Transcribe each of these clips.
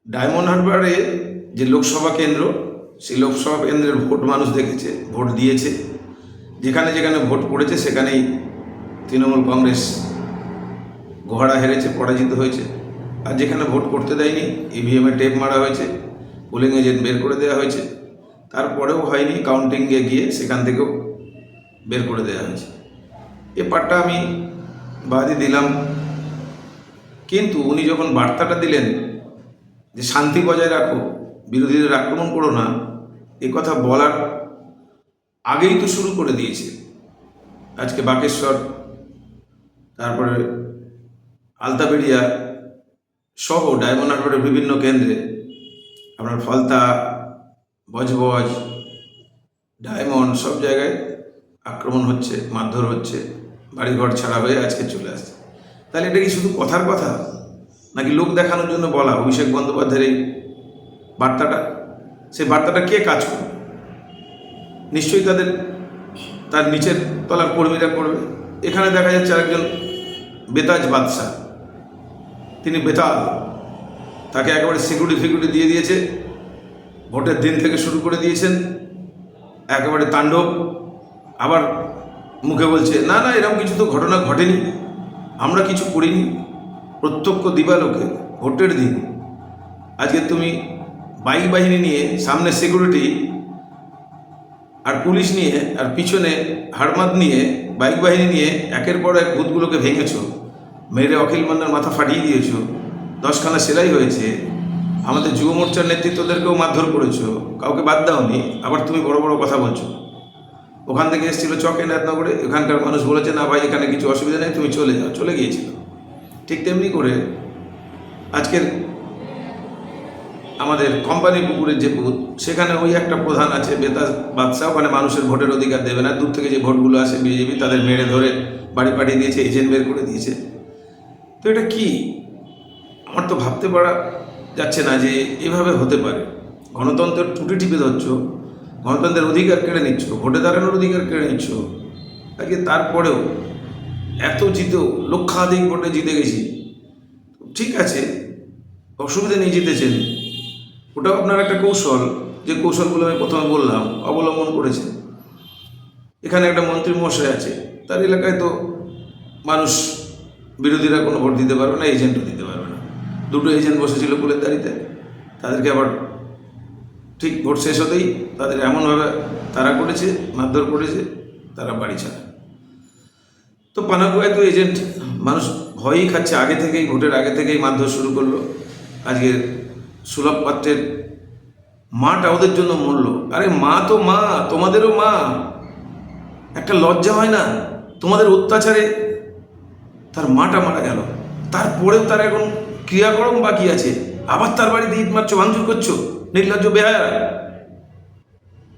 Diamond হারবারে যে লোকসভা কেন্দ্র, সেই লোকসভা কেন্দ্রের ভোট মানুষ দেখেছে, ভোট দিয়েছে। যেখানে যেখানে ভোট পড়েছে সেখানেই তৃণমূল কংগ্রেস গোহারা হেরেছে, পরাজিত হয়েছে। আর যেখানে ভোট করতে দেয়নি, ইভিএমে টেপ মারা হয়েছে, পোলিং এজেন্ট বের করে দেওয়া হয়েছে, তারপরেও হয়নি, কাউন্টিংয়ে গিয়ে সেখান থেকেও বের করে দেওয়া হয়েছে। এ পার্টটা আমি বাদই দিলাম। কিন্তু উনি যখন বার্তাটা দিলেন যে শান্তি বজায় রাখো, বিরোধীদের আক্রমণ করো না, এ কথা বলার আগেই তো শুরু করে দিয়েছে। আজকে বাকেশ্বর, তারপরে আলতাবেড়িয়া সহ ডায়মন্ড হারবারের বিভিন্ন কেন্দ্রে, আপনার ফলতা, বজবজ, ডায়মন্ড, সব জায়গায় আক্রমণ হচ্ছে, মারধর হচ্ছে, বাড়িঘর ছাড়া হয়ে আজকে চলে আসছে। তাহলে এটা কি শুধু কথার কথা, নাকি লোক দেখানোর জন্য বলা অভিষেক বন্দ্যোপাধ্যায়ের এই বার্তাটা? সেই বার্তাটা কে কাজ করবে? নিশ্চয়ই তার নিচের তলার কর্মীরা করবে। এখানে দেখা যাচ্ছে আরেকজন বেতাজ বাদশাহ, তিনি বেতাল, তাকে একেবারে সিকিউরিটি দিয়ে দিয়েছে, ভোটের দিন থেকে শুরু করে দিয়েছেন একেবারে তাণ্ডব। আবার মুখে বলছে না না, এরকম কিছু তো ঘটনা ঘটেনি, আমরা কিছু করিনি। প্রত্যক্ষ দিবালোকে ভোটের দিন আজকে তুমি বাইক বাহিনী নিয়ে, সামনে সিকিউরিটি আর পুলিশ নিয়ে, আর পিছনে হারমাদ নিয়ে, বাইক বাহিনী নিয়ে একের পর এক বুথগুলোকে ভেঙেছো, মেরে অখিল মান্নার মাথা ফাটিয়ে দিয়েছো, 10খানা সেলাই হয়েছে, আমাদের যুব মোর্চার নেতৃত্বদেরকেও মারধর করেছো, কাউকে বাদ দাওনি। আবার তুমি বড় বড় কথা বলছো। ওখান থেকে এসেছিল চকে নাথনগরে, ওখানকার মানুষ বলেছে না ভাই এখানে কিছু অসুবিধা নেই, তুমি চলে যাও, চলে গিয়েছিল। ঠিক তেমনি করে আজকের আমাদের কোম্পানি পুকুরের যে বুথ, সেখানে ওই একটা প্রধান আছে বেতাজ বাদশাহ, ওখানে মানুষের ভোটের অধিকার দেবে না, দূর থেকে যে ভোটগুলো আসে বিজেপি তাদের মেরে ধরে বাড়ি পাঠিয়ে দিয়েছে, এজেন্ট বের করে দিয়েছে। তো এটা কি? আমার তো ভাবতে পারা যাচ্ছে না যে এভাবে হতে পারে। গণতন্ত্রের টুটি টিপে ধরছ, গণতন্ত্রের অধিকার কেড়ে নিচ্ছ, ভোটে দাঁড়ানোর অধিকার কেড়ে নিচ্ছ। আজকে তারপরেও এত জিতেও, লক্ষাধিক ভোটে জিতে গেছি, ঠিক আছে, অসুবিধা নিয়ে জিতেছেন, ওটাও আপনার একটা কৌশল, যে কৌশলগুলো আমি প্রথমে বললাম অবলম্বন করেছেন। এখানে একটা মন্ত্রী মশাই আছে, তার এলাকায় তো মানুষ, বিরোধীরা কোনো ভোট দিতে পারবে না, এজেন্টও দিতে পারবে না। দুটো এজেন্ট বসেছিল কুলের দাঁড়িতে, তাদেরকে আবার ঠিক ভোট শেষ হতেই তাদের এমনভাবে তারা করেছে, মারধর করেছে, তারা বাড়ি ছাড়ে। তো পানাকুয়ায় তো এজেন্ট, মানুষ ভয়ই খাচ্ছে, আগে থেকেই, ভোটের আগে থেকেই মারধর শুরু করলো। আজকে সুলভ পাত্রের মাটা ওদের জন্য মরলো। আরে মা তো মা, তোমাদেরও মা, একটা লজ্জা হয় না? তোমাদের অত্যাচারে তার মাটা মারা গেল, তারপরেও তার এখন ক্রিয়াকর্ম বাকি আছে, আবার তার বাড়িতে ইট মারছো, ভাঙচুর করছো, নির্লজ্জ বেহায়া।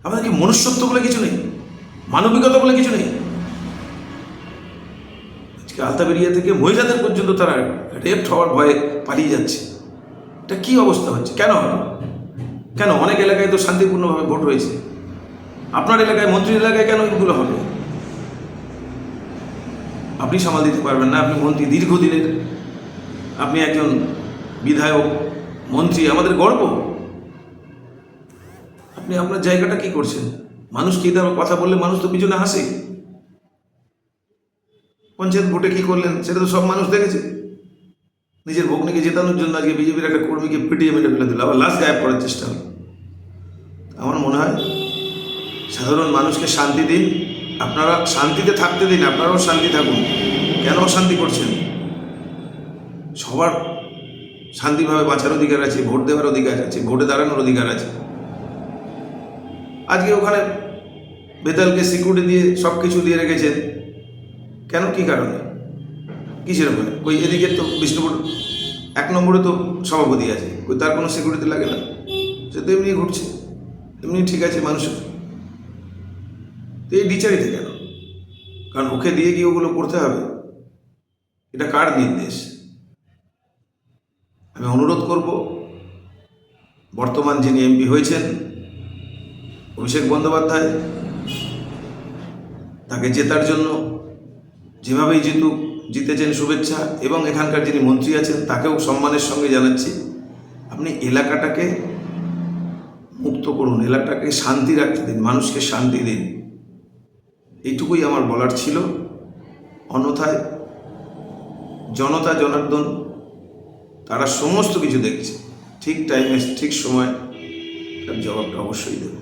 আমাদের কি মনুষ্যত্ব বলে কিছু নেই? মানবিকতা বলে কিছু নেই? আজকে আলতাবেড়িয়া থেকে মহিলাদের পর্যন্ত তারা রেপ হওয়ার ভয়ে পালিয়ে যাচ্ছে। এটা কি অবস্থা হচ্ছে? কেন হবে? কেন? অনেক এলাকায় তো শান্তিপূর্ণভাবে ভোট হয়েছে, আপনার এলাকায়, মন্ত্রীর এলাকায় কেন এগুলো হবে? আপনি সামাল দিতে পারবেন না, আপনি মন্ত্রী দীর্ঘদিনের, আপনি একজন বিধায়ক, মন্ত্রী, আমাদের গর্ব। আপনি আপনার জায়গাটা কি করছেন? মানুষ কি তার কথা বললে মানুষ তো পিছনে হাসে। পঞ্চায়েত ভোটে কি করলেন সেটা তো সব মানুষ দেখেছে। নিজের ভগ্নিকে জেতানোর জন্য আজকে বিজেপির একটা কর্মীকে পিটিয়ে মেরে ফেলে দিল, আবার লাশ গায়েব করার চেষ্টা হলো। আমার মনে হয় সাধারণ মানুষকে শান্তি দিন, আপনারা শান্তিতে থাকতে দিন, আপনারাও শান্তি থাকুন। কেন অশান্তি করছেন? সবার শান্তিভাবে বাঁচার অধিকার আছে, ভোট দেওয়ার অধিকার আছে, ভোটে দাঁড়ানোর অধিকার আছে। আজকে ওখানে বেতালকে সিকিউরিটি দিয়ে সব কিছু দিয়ে রেখেছেন, কেন? কি কারণে? কিসের ওখানে? ওই এদিকে তো বিষ্ণুপুর 1 নম্বরে তো সভাপতি আছে, ওই তার কোনো সিকিউরিটি লাগে না, সে তো এমনি ঘুরছে, এমনি ঠিক আছে মানুষের। তো এই বিচারিতে কেন? কারণ ওকে দিয়ে গিয়ে ওগুলো করতে হবে, এটা কার নির্দেশ? আমি অনুরোধ করব, বর্তমান যিনি এমপি হয়েছেন অভিষেক বন্দ্যোপাধ্যায়, তাকে জেতার জন্য যেভাবেই জিতুক, জিতেছেন শুভেচ্ছা, এবং এখানকার যিনি মন্ত্রী আছেন তাকেও সম্মানের সঙ্গে জানাচ্ছি। আপনি এলাকাটাকে মুক্ত করুন, এলাকাটাকে শান্তি রাখতে দিন, মানুষকে শান্তি দিন, এইটুকুই আমার বলার ছিল। অন্যথায় জনতা জনার্দন তারা সমস্ত কিছু দেখছে, ঠিক টাইমে ঠিক সময় তার জবাবটা অবশ্যই দেবে।